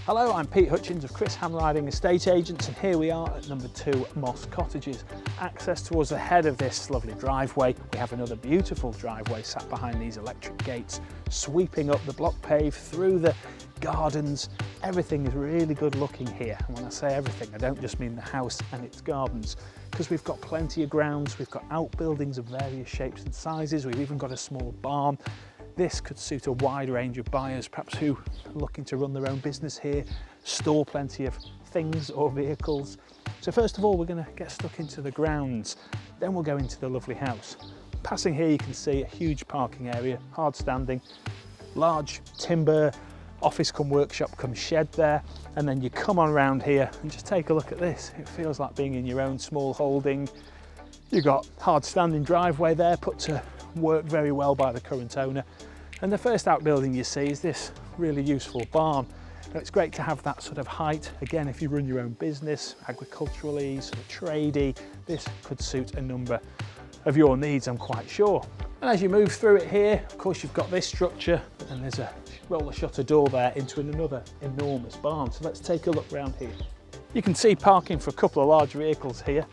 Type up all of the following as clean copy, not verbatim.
Hello, I'm Pete Hutchins of Chris Handwriting Estate Agents, and here we are at number 2 Moss Cottages. Access towards the head of this lovely driveway. We have another beautiful driveway sat behind these electric gates, sweeping up the block pave through the gardens. Everything is really good looking here. And when I say everything, I don't just mean the house and its gardens, because we've got plenty of grounds, we've got outbuildings of various shapes and sizes, we've even got a small barn. This could suit a wide range of buyers, perhaps who are looking to run their own business here, store plenty of things or vehicles. So first of all, we're going to get stuck into the grounds, then we'll go into the lovely house. Passing here, you can see a huge parking area, hard standing, large timber, office come workshop come shed there, and then you come on around here and just take a look at this. It feels like being in your own small holding. You've got hard standing driveway there, put to work very well by the current owner. And the first outbuilding you see is this really useful barn. Now, it's great to have that sort of height. Again, if you run your own business, agriculturally, sort of tradey, this could suit a number of your needs, I'm quite sure. And as you move through it here, of course, you've got this structure, and there's a roller shutter door there into another enormous barn. So let's take a look around here. You can see parking for a couple of large vehicles here.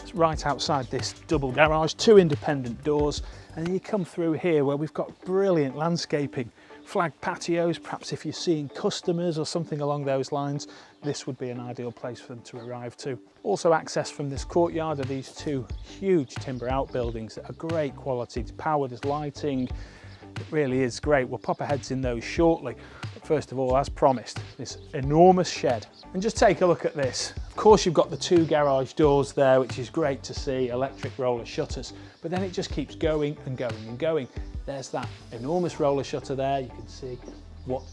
It's right outside this double garage, 2 independent doors, and then you come through here where we've got brilliant landscaping, flagged patios. Perhaps if you're seeing customers or something along those lines, this would be an ideal place for them to arrive to. Also access from this courtyard are these 2 huge timber outbuildings that are great quality to power. There's lighting. It really is great. We'll pop our heads in those shortly. But first of all, as promised, this enormous shed. And just take a look at this. Of course, you've got the 2 garage doors there, which is great to see, electric roller shutters, but then it just keeps going and going and going. There's that enormous roller shutter there. You can see what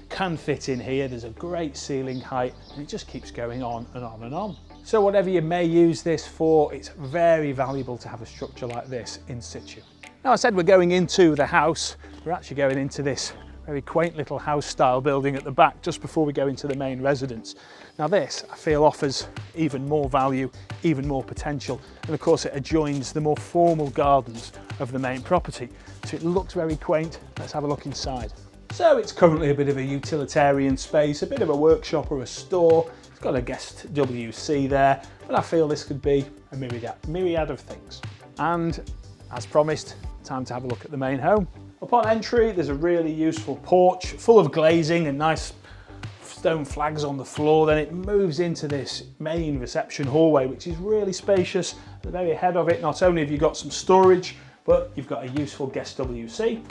can fit in here. There's a great ceiling height, and it just keeps going on and on and on. So whatever you may use this for, it's very valuable to have a structure like this in situ. Now, I said we're going into the house. We're actually going into this very quaint little house style building at the back just before we go into the main residence. Now this, I feel, offers even more value, even more potential, and of course it adjoins the more formal gardens of the main property. So it looks very quaint. Let's have a look inside. So it's currently a bit of a utilitarian space, a bit of a workshop or a store. It's got a guest WC there, but I feel this could be a myriad of things. And as promised, time to have a look at the main home. Upon entry, there's a really useful porch full of glazing and nice stone flags on the floor. Then it moves into this main reception hallway, which is really spacious. At the very head of it, not only have you got some storage, but you've got a useful guest WC.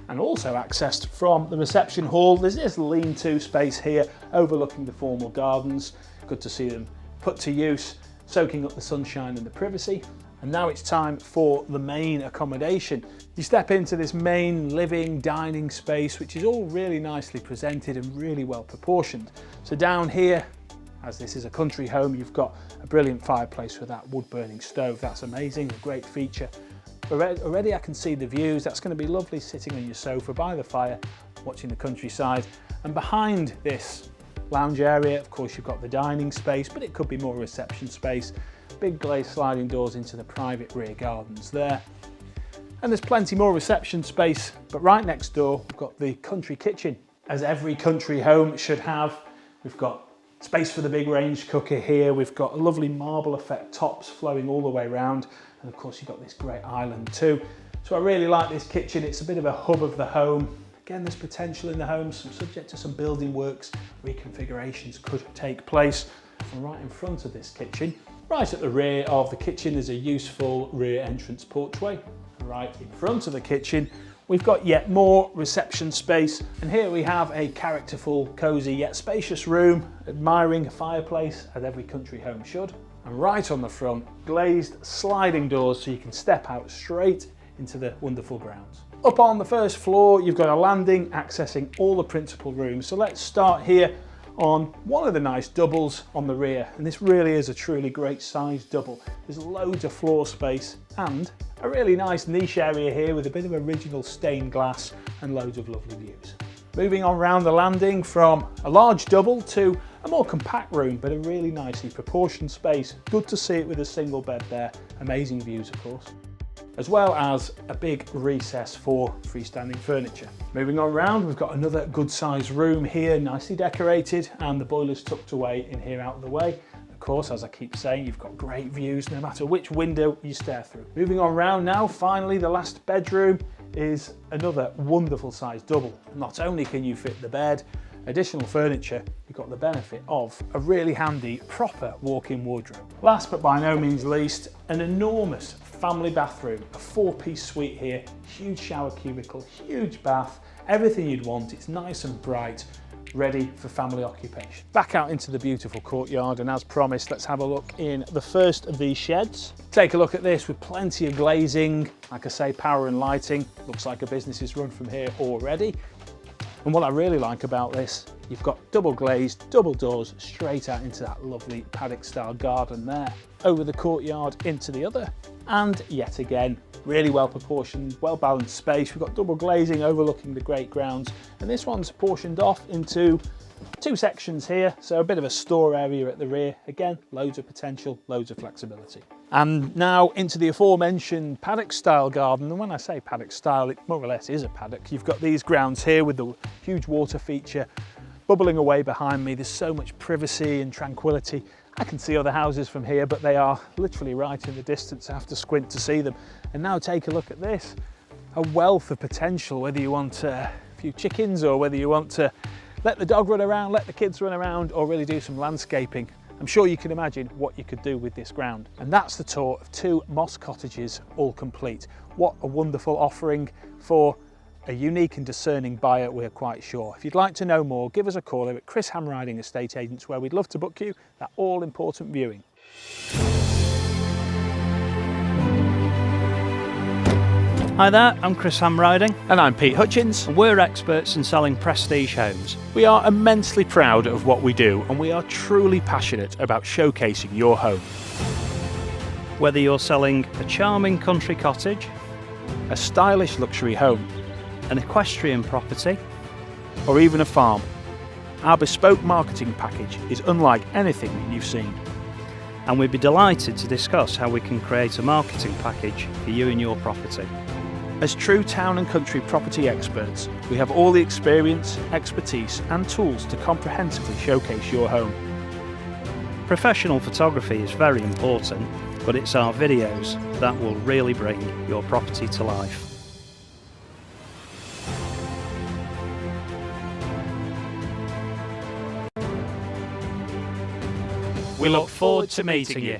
And also accessed from the reception hall, there's this lean-to space here overlooking the formal gardens. Good to see them put to use, soaking up the sunshine and the privacy. And now it's time for the main accommodation. You step into this main living, dining space, which is all really nicely presented and really well proportioned. So down here, as this is a country home, you've got a brilliant fireplace with that wood-burning stove. That's amazing, a great feature. Already I can see the views. That's going to be lovely sitting on your sofa by the fire, watching the countryside. And behind this lounge area, of course, you've got the dining space, but it could be more reception space. Big glazed sliding doors into the private rear gardens there. And there's plenty more reception space, but right next door, we've got the country kitchen. As every country home should have, we've got space for the big range cooker here. We've got a lovely marble effect tops flowing all the way around. And of course, you've got this great island too. So I really like this kitchen. It's a bit of a hub of the home. Again, there's potential in the home, some subject to some building works, reconfigurations could take place. And right in front of this kitchen, right at the rear of the kitchen, is a useful rear entrance porchway. Right in front of the kitchen, we've got yet more reception space. And here we have a characterful, cosy yet spacious room, admiring a fireplace, as every country home should. And right on the front, glazed sliding doors so you can step out straight into the wonderful grounds. Up on the first floor, you've got a landing accessing all the principal rooms. So let's start here on one of the nice doubles on the rear, and this really is a truly great sized double. There's loads of floor space and a really nice niche area here with a bit of original stained glass and loads of lovely views. Moving on round the landing from a large double to a more compact room, but a really nicely proportioned space. Good to see it with a single bed there. Amazing views, of course. as well as a big recess for freestanding furniture. Moving on round, we've got another good sized room here, nicely decorated, and the boiler's tucked away in here out of the way. Of course, as I keep saying, you've got great views no matter which window you stare through. Moving on round now, finally the last bedroom is another wonderful sized double. Not only can you fit the bed, additional furniture, you've got the benefit of a really handy proper walk-in wardrobe. Last but by no means least, an enormous family bathroom, a 4-piece suite here, huge shower cubicle, huge bath, everything you'd want. It's nice and bright, ready for family occupation. Back out into the beautiful courtyard, and as promised, let's have a look in the first of these sheds. Take a look at this with plenty of glazing, like I say, power and lighting. Looks like a business is run from here already. And what I really like about this, you've got double glazed, double doors straight out into that lovely paddock style garden there. Over the courtyard into the other, and yet again, really well proportioned, well balanced space. We've got double glazing overlooking the great grounds, and this one's portioned off into 2 sections here, so a bit of a store area at the rear. Again, loads of potential, loads of flexibility. And now into the aforementioned paddock style garden, and when I say paddock style, it more or less is a paddock. You've got these grounds here with the huge water feature bubbling away behind me. There's so much privacy and tranquility. I can see other houses from here, but they are literally right in the distance. I have to squint to see them. And now take a look at this, a wealth of potential, whether you want a few chickens or whether you want to let the dog run around, let the kids run around, or really do some landscaping. I'm sure you can imagine what you could do with this ground. And that's the tour of 2 moss cottages, all complete. What a wonderful offering for a unique and discerning buyer, we're quite sure. If you'd like to know more, give us a call here at Chris Hamriding Estate Agents, where we'd love to book you that all-important viewing. Hi there, I'm Chris Hamriding. And I'm Pete Hutchins. And we're experts in selling prestige homes. We are immensely proud of what we do, and we are truly passionate about showcasing your home. Whether you're selling a charming country cottage, A stylish luxury home, an equestrian property, or even a farm, our bespoke marketing package is unlike anything you've seen. and we'd be delighted to discuss how we can create a marketing package for you and your property. As true town and country property experts, we have all the experience, expertise and tools to comprehensively showcase your home. Professional photography is very important, but it's our videos that will really bring your property to life. We look forward to meeting you.